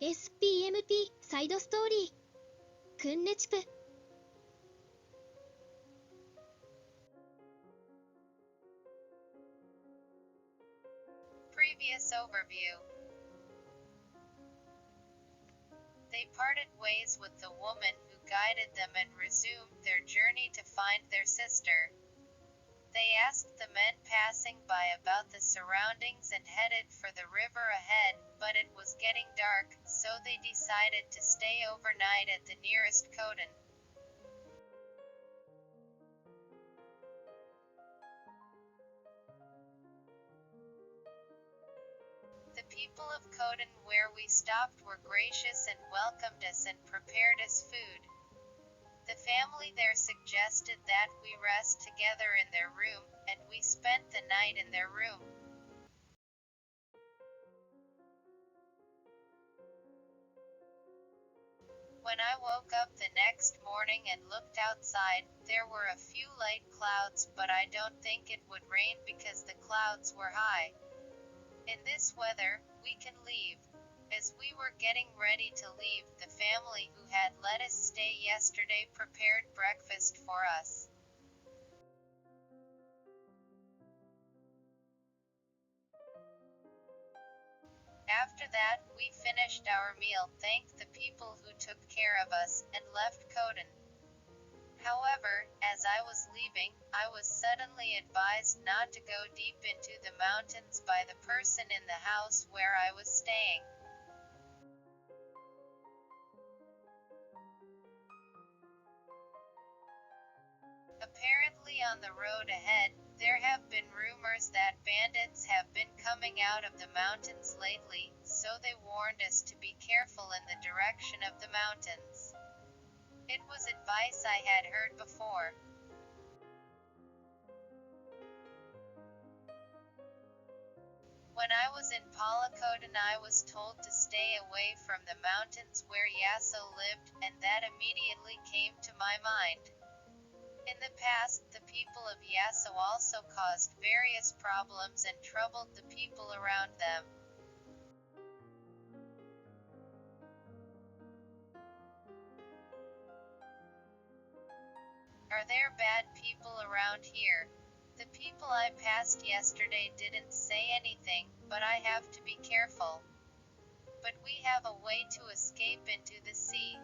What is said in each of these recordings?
SPMP サイドストーリーくんねちぷ。 Previous overview. They parted ways with the woman who guided them and resumed their journey to find their sister. They asked the men passing by about the surroundings and headed for the river ahead, but it was getting dark, so they decided to stay overnight at the nearest Kotan. The people of Kotan where we stopped were gracious and welcomed us and prepared us food. The family there suggested that we rest together in their room, and we spent the night in their room. When I woke up the next morning and looked outside, there were a few light clouds, but I don't think it would rain because the clouds were high. In this weather, we can leave. As we were getting ready to leave, the family who had let us stay yesterday prepared breakfast for us. After that, we finished our meal, thanked the people who took care of us, and left Kotan. However, as I was leaving, I was suddenly advised not to go deep into the mountains by the person in the house where I was staying. Apparently on the road ahead, there have been rumors that bandits have been coming out of the mountains lately, so they warned us to be careful in the direction of the mountains. It was advice I had heard before. When I was in Palakotan, I was told to stay away from the mountains where Yaso lived, and that immediately came to my mind. In the past, the people of Yaso also caused various problems and troubled the people around them. Are there bad people around here? The people I passed yesterday didn't say anything, but I have to be careful. But we have a way to escape into the sea.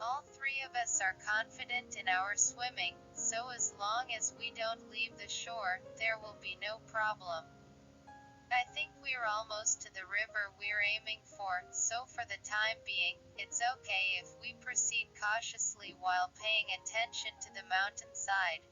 All three of us are confident in our swimming, so as long as we don't leave the shore, there will be no problem. I think we're almost to the river we're aiming for, so for the time being, it's okay if we proceed cautiously while paying attention to the mountainside.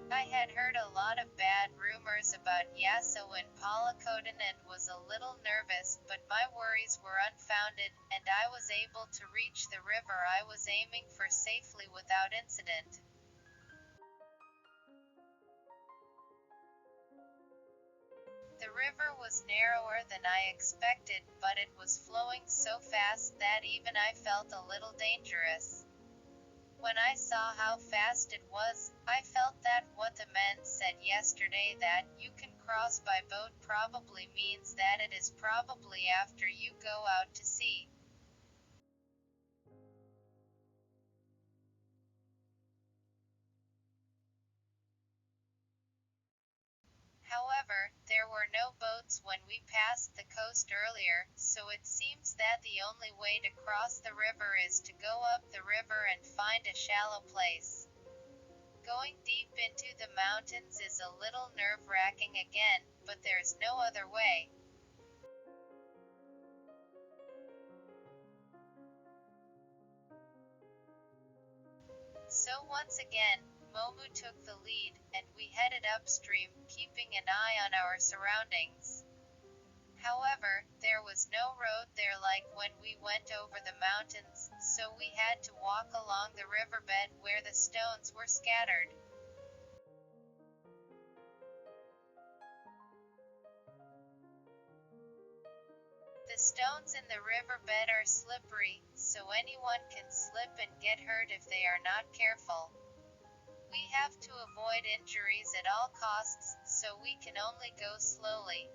I had heard a lot of bad rumors about Yaso and Palakotan and was a little nervous, but my worries were unfounded, and I was able to reach the river I was aiming for safely without incident. The river was narrower than I expected, but it was flowing so fast that even I felt a little dangerous. When I saw how fast it was, I felt that what the men said yesterday that you can cross by boat probably means that it is probably after you go out to sea. However, there were no boats when we passed the coast earlier, so it seems that the only way to cross the river is to go up the river and find a shallow place. Going deep into the mountains is a little nerve-wracking again, but there's no other way. So once again, Momu took the lead, and we headed upstream, keeping an eye on our surroundings. However, there was no road there like when we went over the mountains, so we had to walk along the riverbed where the stones were scattered. The stones in the riverbed are slippery, so anyone can slip and get hurt if they are not careful. We have to avoid injuries at all costs, so we can only go slowly.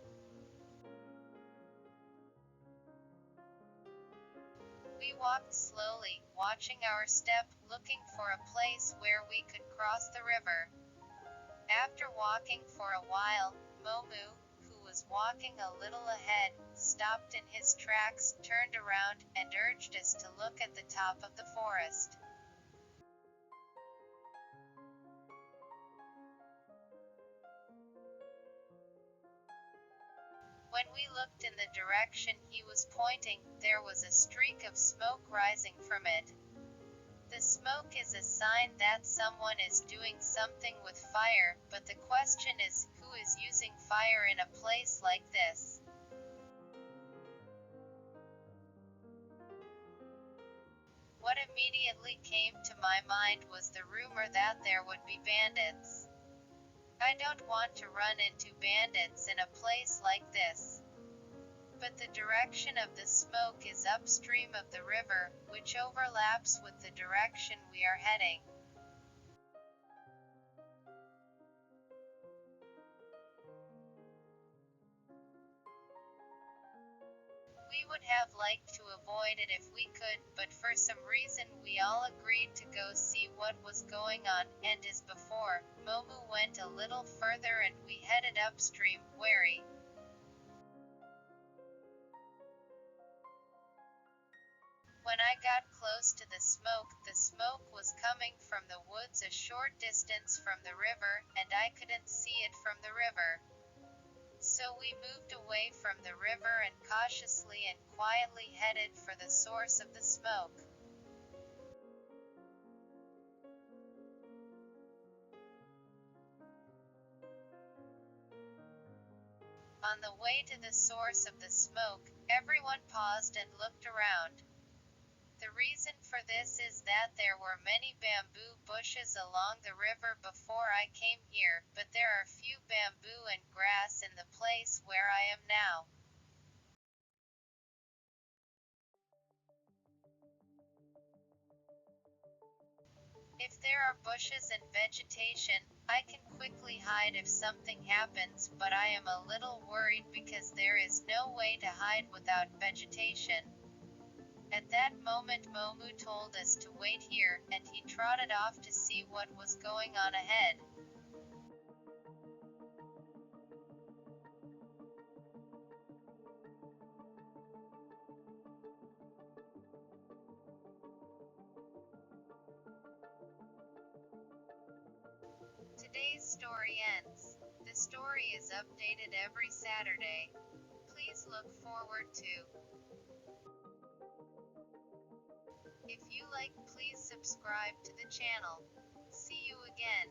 We walked slowly, watching our step, looking for a place where we could cross the river. After walking for a while, Momu, who was walking a little ahead, stopped in his tracks, turned around, and urged us to look at the top of the forest. When we looked in the direction he was pointing, there was a streak of smoke rising from it. The smoke is a sign that someone is doing something with fire, but the question is, who is using fire in a place like this? What immediately came to my mind was the rumor that there would be bandits. I don't want to run into bandits in a place like this. But the direction of the smoke is upstream of the river, which overlaps with the direction we are heading. We would have liked to avoid it if we could, but for some reason we all agreed to go see what was going on, and as before, Momu went a little further and we headed upstream, wary. When I got close to the smoke was coming from the woods a short distance from the river, and I couldn't see it from the river. So we moved away from the river and cautiously and quietly headed for the source of the smoke. On the way to the source of the smoke, everyone paused and looked around. The reason for this is that there were many bamboo bushes along the river before I came here, but there are few bamboo and grass in the place where I am now. If there are bushes and vegetation, I can quickly hide if something happens, but I am a little worried because there is no way to hide without vegetation. At that moment Momu told us to wait here, and he trotted off to see what was going on ahead. Today's story ends. The story is updated every Saturday. Please look forward to. If you like, please subscribe to the channel. See you again.